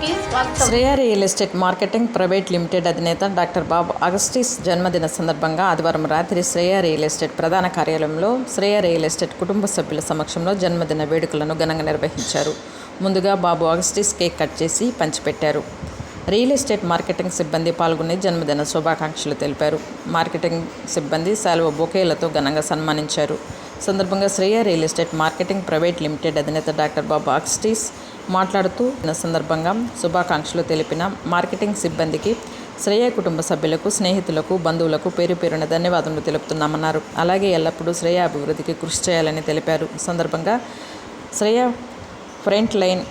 కి స్వాగతం. Shreya real estate marketing private limited అధినేత డాక్టర్ బాబు అగస్టిస్ జన్మదిన సందర్భంగా ఆదివారం రాత్రి శ్రేయ రియల్ ఎస్టేట్ ప్రధాన కార్యాలయంలో శ్రేయ రియల్ ఎస్టేట్ కుటుంబ సభ్యుల సమక్షంలో జన్మదిన వేడుకలను ఘనంగా నిర్వహించారు. ముందుగా బాబు అగస్టిస్ కేక్ కట్ చేసి పంచిపెట్టారు. రియల్ ఎస్టేట్ మార్కెటింగ్ సిబ్బంది పాల్గొని జన్మదిన శుభాకాంక్షలు తెలిపారు. మార్కెటింగ్ సిబ్బంది శాలువ బొకేలతో ఘనంగా సన్మానించారు. సందర్భంగా Shreya real estate marketing private limited అధినేత డాక్టర్ బాబు అగస్టిస్ మాట్లాడుతూ సందర్భంగా శుభాకాంక్షలు తెలిపిన మార్కెటింగ్ సిబ్బందికి, శ్రేయ కుటుంబ సభ్యులకు, స్నేహితులకు, బంధువులకు పేరు పేరున ధన్యవాదాలు తెలుపుతున్నామన్నారు. అలాగే ఎల్లప్పుడూ శ్రేయ అభివృద్ధికి కృషి చేయాలని తెలిపారు. సందర్భంగా శ్రేయ ఫ్రంట్ లైన్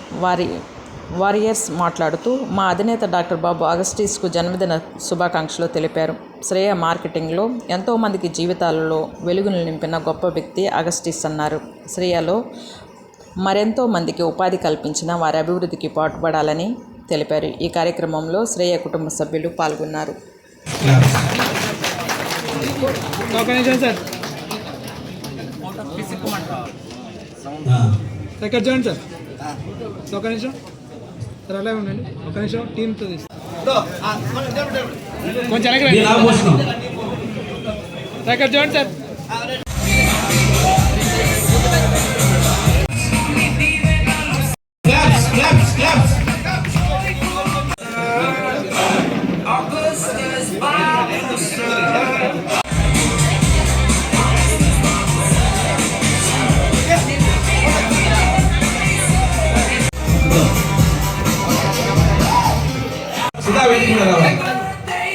వారియర్స్ మాట్లాడుతూ, మా అధినేత డాక్టర్ బాబు అగస్టిస్కు జన్మదిన శుభాకాంక్షలు తెలిపారు. శ్రేయ మార్కెటింగ్లో ఎంతోమందికి జీవితాలలో వెలుగును నింపిన గొప్ప వ్యక్తి అగస్టిస్ అన్నారు. శ్రేయలో మరెంతో మందికి ఉపాధి కల్పించిన వారి అభివృద్ధికి పాటుపడాలని తెలిపారు. ఈ కార్యక్రమంలో శ్రేయ కుటుంబ సభ్యులు పాల్గొన్నారు. సుధా వెయిటింగ్ కూడా రావాలి.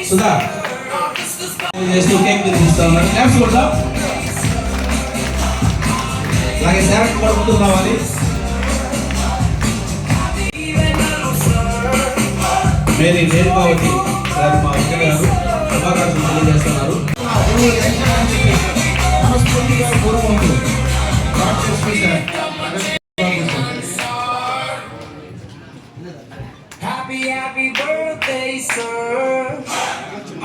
సుధా చేస్తూ కేక్ తినిపిస్తా ఉన్నారు. క్లాప్స్ కూడా అలాగే శారక్ కూడా ముందుకు రావాలి. మేరీ రేణుకావతి గారు మా విజయ గారు శుభాకాంక్షలు తెలియజేస్తున్నారు. మనస్ఫూర్తిగా పూర్వములు Happy birthday, sir.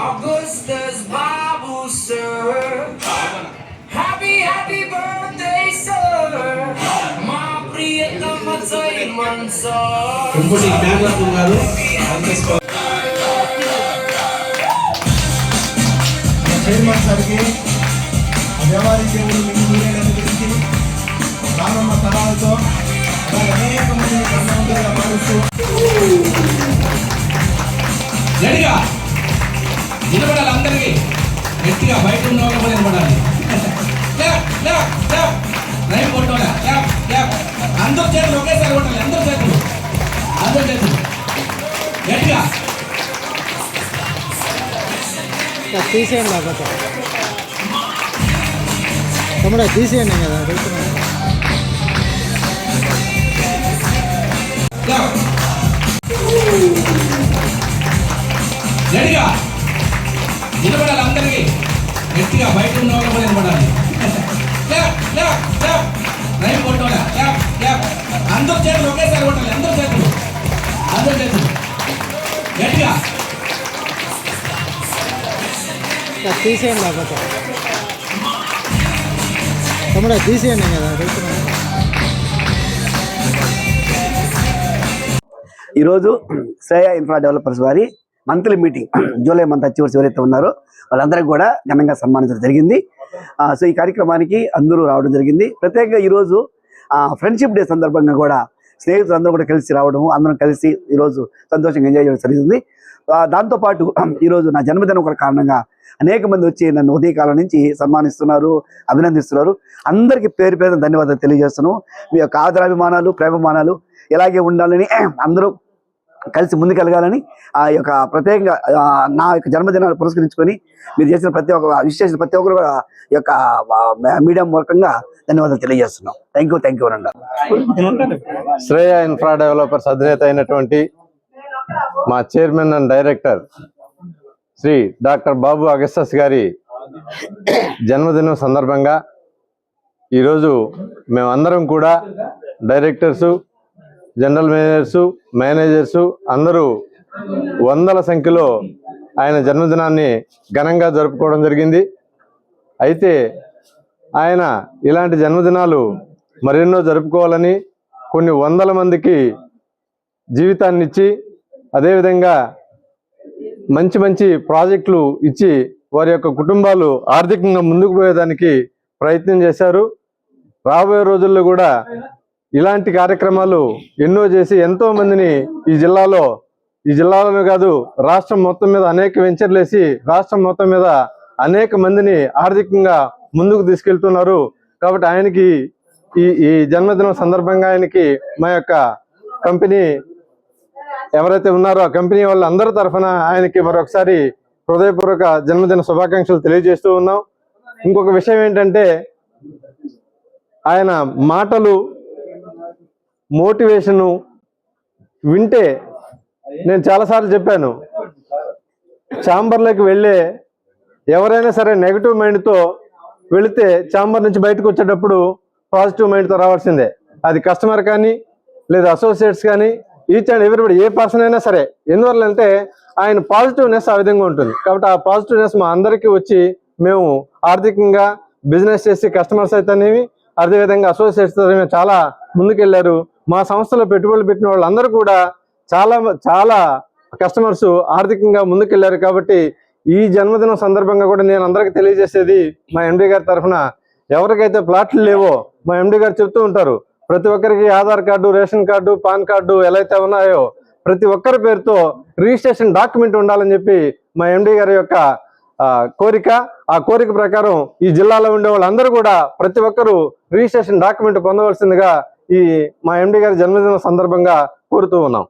Augustus Babu, sir. Happy birthday, sir. Ma priyatama Simon, sir. ఇంకోటి జ్ఞానరత్న గారు చైర్మన్ సార్కి వ్యవహారీ దేవుడు మీకు మీరేనని గురించి రానున్న తరాలతో అనేక మంది కర్ణవంతులుగా మారుస్తూ గట్టిగా నిలబడాలి. అందరికీ గట్టిగా బయట ఉన్న వాళ్ళు కూడా నిలబడాలి. రైలు కొట్టాలి. అందరూ చేతులు ఒకేసారి కొట్టాలి. అందరూ చేతులు గట్టిగా తీసేయండి. లేకపోతే తమ్ముడు తీసేయండి కదా అడుగుతున్నాను. గట్టిగా నిలబడాలి. అందరికీ గట్టిగా బయట ఉన్న వాళ్ళు కూడా నిలబడాలి. రైలు కొట్టాలి. అందరూ చేతులు ఒకేసారి కొట్టాలి. అందరూ చేతులు గట్టిగా తీసేయండి. లేకపోతే తమ్ముడు తీసేయండి కదా అడుగుతున్నాను. ఈరోజు శ్రేయ ఇన్ఫ్రా డెవలపర్స్ వారి monthly meeting July month achievers ఎవరైతే ఉన్నారో వాళ్ళందరికీ కూడా ఘనంగా సన్మానించడం జరిగింది. సో ఈ కార్యక్రమానికి అందరూ రావడం జరిగింది. ప్రత్యేకంగా ఈరోజు ఫ్రెండ్షిప్ డే సందర్భంగా కూడా స్నేహితులందరూ కూడా కలిసి రావడము, అందరం కలిసి ఈరోజు సంతోషంగా ఎంజాయ్ చేయడం జరిగింది. దాంతోపాటు ఈరోజు నా జన్మదినం కూడా కారణంగా అనేక మంది వచ్చి నన్ను ఉదయకాలం నుంచి సన్మానిస్తున్నారు, అభినందిస్తున్నారు. అందరికీ పేరు పేరు ధన్యవాదాలు తెలియజేస్తున్నాను. మీ యొక్క ఆదరాభిమానాలు, ప్రేమాభిమానాలు ఇలాగే ఉండాలని, అందరూ కలిసి ముందుకెళ్ళగాలని ఆ యొక్క ప్రత్యేకంగా నా యొక్క జన్మదినాన్ని పురస్కరించుకొని మీరు చేసిన ప్రతి ఒక్క విశేష ప్రతి ఒక్కరు కూడా ఈ యొక్క మీడియా మూలకంగా ధన్యవాదాలు తెలియజేస్తున్నాం. థ్యాంక్ యూ అనండి. శ్రేయ ఇన్ఫ్రా డెవలపర్స్ అధినేత అయినటువంటి మా chairman and director Shri doctor Babu అగస్టిస్ గారి జన్మదినం సందర్భంగా ఈరోజు మేమందరం కూడా డైరెక్టర్సు, జనరల్ మేనేజర్సు అందరూ వందల సంఖ్యలో ఆయన జన్మదినాన్ని ఘనంగా జరుపుకోవడం జరిగింది. అయితే ఆయన ఇలాంటి జన్మదినాలు మరెన్నో జరుపుకోవాలని, కొన్ని వందల మందికి జీవితాన్ని ఇచ్చి అదేవిధంగా మంచి మంచి ప్రాజెక్టులు ఇచ్చి వారి యొక్క కుటుంబాలు ఆర్థికంగా ముందుకు పోయేదానికి ప్రయత్నం చేశారు. రాబోయే రోజుల్లో కూడా ఇలాంటి కార్యక్రమాలు ఎన్నో చేసి ఎంతో మందిని ఈ జిల్లాలోనే కాదు రాష్ట్రం మొత్తం మీద అనేక వెంచర్లు వేసి రాష్ట్రం మొత్తం మీద అనేక మందిని ఆర్థికంగా ముందుకు తీసుకెళ్తున్నారు. కాబట్టి ఆయనకి ఈ జన్మదినం సందర్భంగా ఆయనకి మా యొక్క కంపెనీ ఎవరైతే ఉన్నారో ఆ కంపెనీ వాళ్ళందరి తరఫున ఆయనకి మరొకసారి హృదయపూర్వక జన్మదిన శుభాకాంక్షలు తెలియజేస్తూ ఉన్నాం. ఇంకొక విషయం ఏంటంటే ఆయన మాటలు మోటివేషను వింటే నేను చాలాసార్లు చెప్పాను, ఛాంబర్లోకి వెళ్ళే ఎవరైనా సరే నెగిటివ్ మైండ్తో వెళితే ఛాంబర్ నుంచి బయటకు వచ్చేటప్పుడు పాజిటివ్ మైండ్తో రావాల్సిందే. అది కస్టమర్ కానీ లేదా అసోసియేట్స్ కానీ each and everybody A person అయినా సరే. ఎందువల్ల అంటే ఆయన పాజిటివ్నెస్ ఆ విధంగా ఉంటుంది. కాబట్టి ఆ పాజిటివ్నెస్ మా అందరికీ వచ్చి మేము ఆర్థికంగా బిజినెస్ చేసి కస్టమర్స్ అయితేనేవి అదేవిధంగా అసోసియేట్స్ చాలా ముందుకెళ్లారు. మా సంస్థలో పెట్టుబడులు పెట్టిన వాళ్ళందరూ కూడా చాలా కస్టమర్స్ ఆర్థికంగా ముందుకెళ్లారు. కాబట్టి ఈ జన్మదినం సందర్భంగా కూడా నేను అందరికీ తెలియజేసేది మా ఎండి గారి తరఫున ఎవరికైతే ప్లాట్లు లేవో మా ఎండి గారు చెప్తూ ఉంటారు, ప్రతి ఒక్కరికి Aadhaar card, ration card, pan card ఎలా అయితే ఉన్నాయో ప్రతి ఒక్కరి పేరుతో రిజిస్ట్రేషన్ డాక్యుమెంట్ ఉండాలని చెప్పి మా ఎండి గారి యొక్క కోరిక. ఆ కోరిక ప్రకారం ఈ జిల్లాలో ఉండే వాళ్ళందరూ కూడా ప్రతి ఒక్కరూ రిజిస్ట్రేషన్ డాక్యుమెంట్ పొందవలసిందిగా ఈ మా ఎండి గారి జన్మదినం సందర్భంగా కోరుతూ ఉన్నాం.